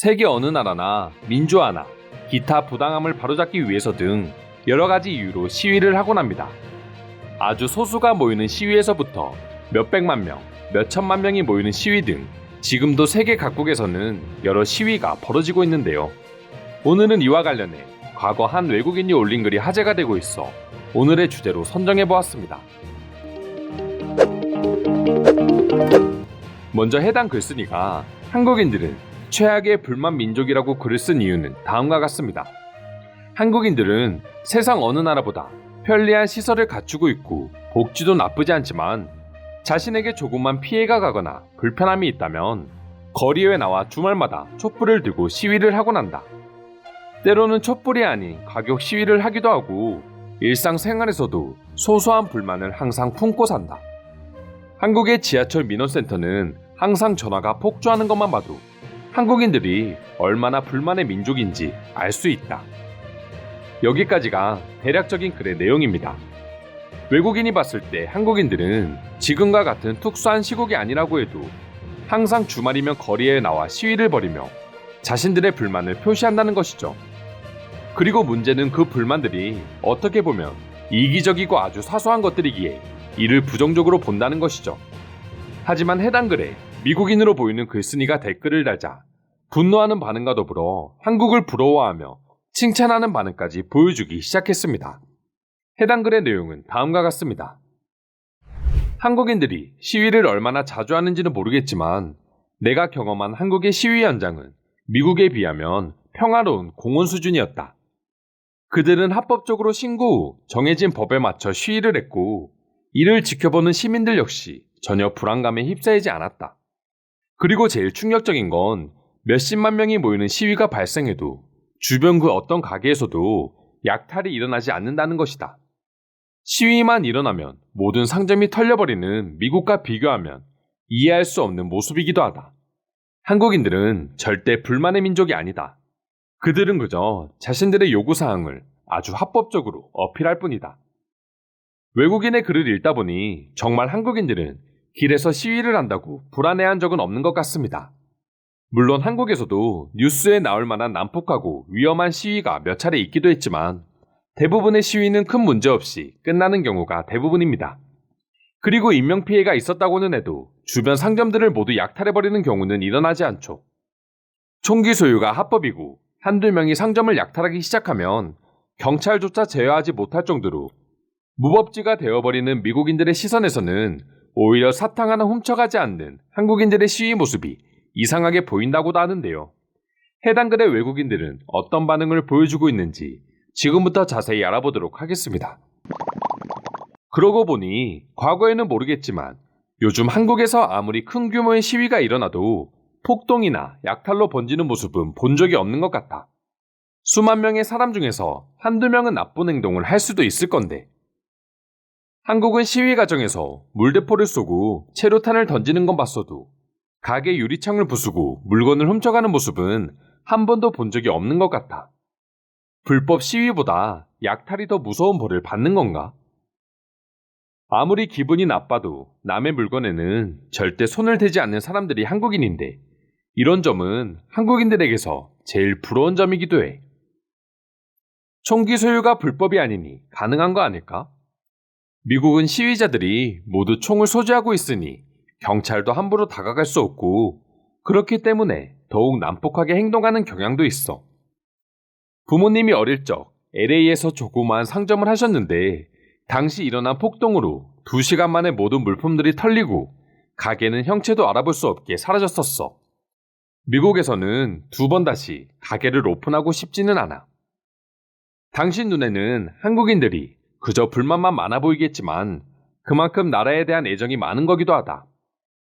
세계 어느 나라나 민주화나 기타 부당함을 바로잡기 위해서 등 여러 가지 이유로 시위를 하곤 합니다. 아주 소수가 모이는 시위에서부터 몇백만 명, 몇천만 명이 모이는 시위 등 지금도 세계 각국에서는 여러 시위가 벌어지고 있는데요. 오늘은 이와 관련해 과거 한 외국인이 올린 글이 화제가 되고 있어 오늘의 주제로 선정해보았습니다. 먼저 해당 글쓴이가 한국인들은 최악의 불만 민족이라고 글을 쓴 이유는 다음과 같습니다. 한국인들은 세상 어느 나라보다 편리한 시설을 갖추고 있고 복지도 나쁘지 않지만 자신에게 조금만 피해가 가거나 불편함이 있다면 거리에 나와 주말마다 촛불을 들고 시위를 하곤 한다. 때로는 촛불이 아닌 가격 시위를 하기도 하고 일상생활에서도 소소한 불만을 항상 품고 산다. 한국의 지하철 민원센터는 항상 전화가 폭주하는 것만 봐도 한국인들이 얼마나 불만의 민족인지 알 수 있다. 여기까지가 대략적인 글의 내용입니다. 외국인이 봤을 때 한국인들은 지금과 같은 특수한 시국이 아니라고 해도 항상 주말이면 거리에 나와 시위를 벌이며 자신들의 불만을 표시한다는 것이죠. 그리고 문제는 그 불만들이 어떻게 보면 이기적이고 아주 사소한 것들이기에 이를 부정적으로 본다는 것이죠. 하지만 해당 글에 미국인으로 보이는 글쓴이가 댓글을 달자 분노하는 반응과 더불어 한국을 부러워하며 칭찬하는 반응까지 보여주기 시작했습니다. 해당 글의 내용은 다음과 같습니다. 한국인들이 시위를 얼마나 자주 하는지는 모르겠지만 내가 경험한 한국의 시위 현장은 미국에 비하면 평화로운 공원 수준이었다. 그들은 합법적으로 신고 후 정해진 법에 맞춰 시위를 했고 이를 지켜보는 시민들 역시 전혀 불안감에 휩싸이지 않았다. 그리고 제일 충격적인 건 몇십만 명이 모이는 시위가 발생해도 주변 그 어떤 가게에서도 약탈이 일어나지 않는다는 것이다. 시위만 일어나면 모든 상점이 털려버리는 미국과 비교하면 이해할 수 없는 모습이기도 하다. 한국인들은 절대 불만의 민족이 아니다. 그들은 그저 자신들의 요구사항을 아주 합법적으로 어필할 뿐이다. 외국인의 글을 읽다 보니 정말 한국인들은 길에서 시위를 한다고 불안해한 적은 없는 것 같습니다. 물론 한국에서도 뉴스에 나올 만한 난폭하고 위험한 시위가 몇 차례 있기도 했지만 대부분의 시위는 큰 문제 없이 끝나는 경우가 대부분입니다. 그리고 인명피해가 있었다고는 해도 주변 상점들을 모두 약탈해버리는 경우는 일어나지 않죠. 총기 소유가 합법이고 한두 명이 상점을 약탈하기 시작하면 경찰조차 제어하지 못할 정도로 무법지가 되어버리는 미국인들의 시선에서는 오히려 사탕 하나 훔쳐가지 않는 한국인들의 시위 모습이 이상하게 보인다고도 하는데요. 해당 글의 외국인들은 어떤 반응을 보여주고 있는지 지금부터 자세히 알아보도록 하겠습니다. 그러고 보니 과거에는 모르겠지만 요즘 한국에서 아무리 큰 규모의 시위가 일어나도 폭동이나 약탈로 번지는 모습은 본 적이 없는 것 같다. 수만 명의 사람 중에서 한두 명은 나쁜 행동을 할 수도 있을 건데 한국은 시위 과정에서 물대포를 쏘고 체류탄을 던지는 건 봤어도 가게 유리창을 부수고 물건을 훔쳐가는 모습은 한 번도 본 적이 없는 것 같아. 불법 시위보다 약탈이 더 무서운 벌을 받는 건가? 아무리 기분이 나빠도 남의 물건에는 절대 손을 대지 않는 사람들이 한국인인데 이런 점은 한국인들에게서 제일 부러운 점이기도 해. 총기 소유가 불법이 아니니 가능한 거 아닐까? 미국은 시위자들이 모두 총을 소지하고 있으니 경찰도 함부로 다가갈 수 없고 그렇기 때문에 더욱 난폭하게 행동하는 경향도 있어. 부모님이 어릴 적 LA에서 조그마한 상점을 하셨는데 당시 일어난 폭동으로 2시간 만에 모든 물품들이 털리고 가게는 형체도 알아볼 수 없게 사라졌었어. 미국에서는 2번 다시 가게를 오픈하고 싶지는 않아. 당신 눈에는 한국인들이 그저 불만만 많아 보이겠지만 그만큼 나라에 대한 애정이 많은 거기도 하다.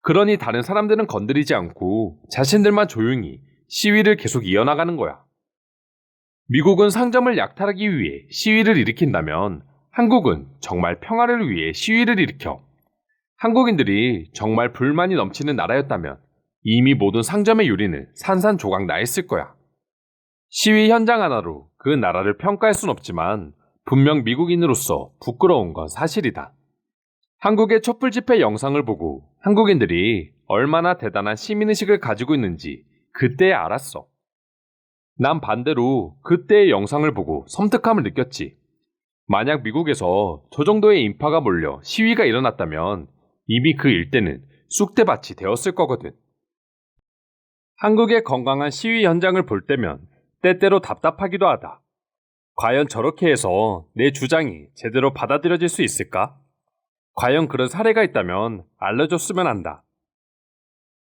그러니 다른 사람들은 건드리지 않고 자신들만 조용히 시위를 계속 이어나가는 거야. 미국은 상점을 약탈하기 위해 시위를 일으킨다면 한국은 정말 평화를 위해 시위를 일으켜. 한국인들이 정말 불만이 넘치는 나라였다면 이미 모든 상점의 유리는 산산조각 나 있을 거야. 시위 현장 하나로 그 나라를 평가할 순 없지만 분명 미국인으로서 부끄러운 건 사실이다. 한국의 촛불 집회 영상을 보고 한국인들이 얼마나 대단한 시민의식을 가지고 있는지 그때 알았어. 난 반대로 그때의 영상을 보고 섬뜩함을 느꼈지. 만약 미국에서 저 정도의 인파가 몰려 시위가 일어났다면 이미 그 일대는 쑥대밭이 되었을 거거든. 한국의 건강한 시위 현장을 볼 때면 때때로 답답하기도 하다. 과연 저렇게 해서 내 주장이 제대로 받아들여질 수 있을까? 과연 그런 사례가 있다면 알려줬으면 한다.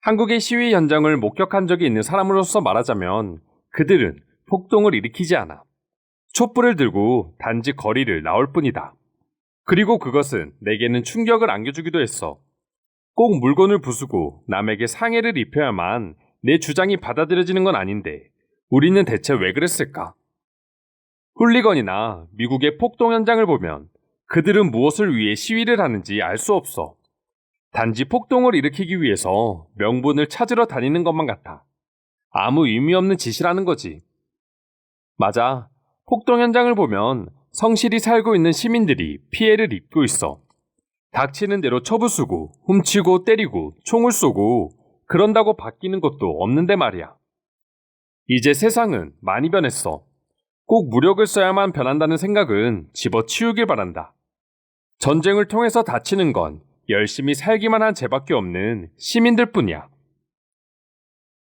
한국의 시위 현장을 목격한 적이 있는 사람으로서 말하자면 그들은 폭동을 일으키지 않아. 촛불을 들고 단지 거리를 나올 뿐이다. 그리고 그것은 내게는 충격을 안겨주기도 했어. 꼭 물건을 부수고 남에게 상해를 입혀야만 내 주장이 받아들여지는 건 아닌데 우리는 대체 왜 그랬을까? 훌리건이나 미국의 폭동 현장을 보면 그들은 무엇을 위해 시위를 하는지 알 수 없어. 단지 폭동을 일으키기 위해서 명분을 찾으러 다니는 것만 같아. 아무 의미 없는 짓이라는 거지. 맞아. 폭동 현장을 보면 성실히 살고 있는 시민들이 피해를 입고 있어. 닥치는 대로 쳐부수고 훔치고 때리고 총을 쏘고 그런다고 바뀌는 것도 없는데 말이야. 이제 세상은 많이 변했어. 꼭 무력을 써야만 변한다는 생각은 집어치우길 바란다. 전쟁을 통해서 다치는 건 열심히 살기만 한 죄밖에 없는 시민들 뿐이야.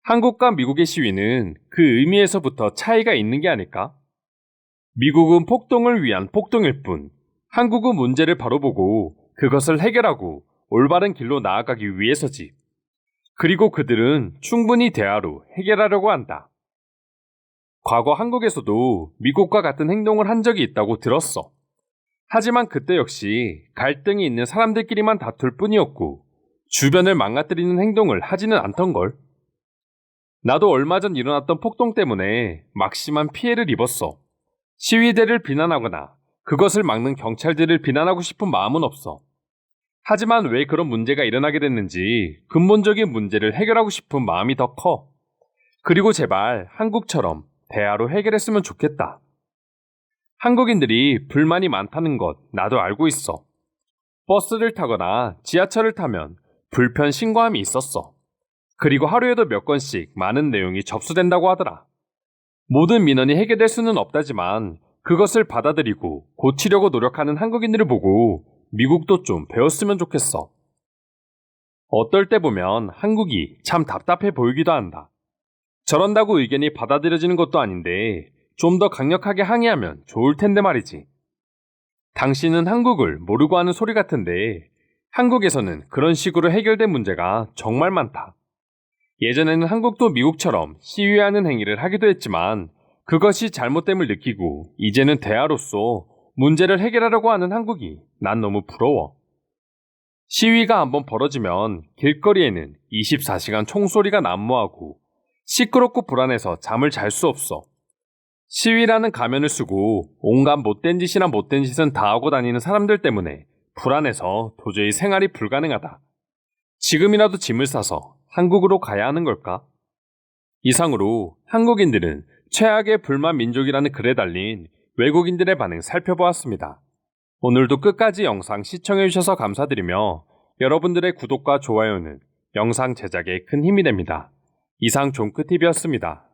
한국과 미국의 시위는 그 의미에서부터 차이가 있는 게 아닐까? 미국은 폭동을 위한 폭동일 뿐, 한국은 문제를 바로 보고 그것을 해결하고 올바른 길로 나아가기 위해서지. 그리고 그들은 충분히 대화로 해결하려고 한다. 과거 한국에서도 미국과 같은 행동을 한 적이 있다고 들었어. 하지만 그때 역시 갈등이 있는 사람들끼리만 다툴 뿐이었고 주변을 망가뜨리는 행동을 하지는 않던걸. 나도 얼마 전 일어났던 폭동 때문에 막심한 피해를 입었어. 시위대를 비난하거나 그것을 막는 경찰들을 비난하고 싶은 마음은 없어. 하지만 왜 그런 문제가 일어나게 됐는지 근본적인 문제를 해결하고 싶은 마음이 더 커. 그리고 제발 한국처럼 대화로 해결했으면 좋겠다. 한국인들이 불만이 많다는 것 나도 알고 있어. 버스를 타거나 지하철을 타면 불편 신고함이 있었어. 그리고 하루에도 몇 건씩 많은 내용이 접수된다고 하더라. 모든 민원이 해결될 수는 없다지만 그것을 받아들이고 고치려고 노력하는 한국인들을 보고 미국도 좀 배웠으면 좋겠어. 어떨 때 보면 한국이 참 답답해 보이기도 한다. 저런다고 의견이 받아들여지는 것도 아닌데 좀 더 강력하게 항의하면 좋을 텐데 말이지. 당신은 한국을 모르고 하는 소리 같은데 한국에서는 그런 식으로 해결된 문제가 정말 많다. 예전에는 한국도 미국처럼 시위하는 행위를 하기도 했지만 그것이 잘못됨을 느끼고 이제는 대화로서 문제를 해결하려고 하는 한국이 난 너무 부러워. 시위가 한번 벌어지면 길거리에는 24시간 총소리가 난무하고 시끄럽고 불안해서 잠을 잘 수 없어. 시위라는 가면을 쓰고 온갖 못된 짓이나 못된 짓은 다 하고 다니는 사람들 때문에 불안해서 도저히 생활이 불가능하다. 지금이라도 짐을 싸서 한국으로 가야 하는 걸까? 이상으로 한국인들은 최악의 불만 민족이라는 글에 달린 외국인들의 반응 살펴보았습니다. 오늘도 끝까지 영상 시청해주셔서 감사드리며 여러분들의 구독과 좋아요는 영상 제작에 큰 힘이 됩니다. 이상 종크TV였습니다.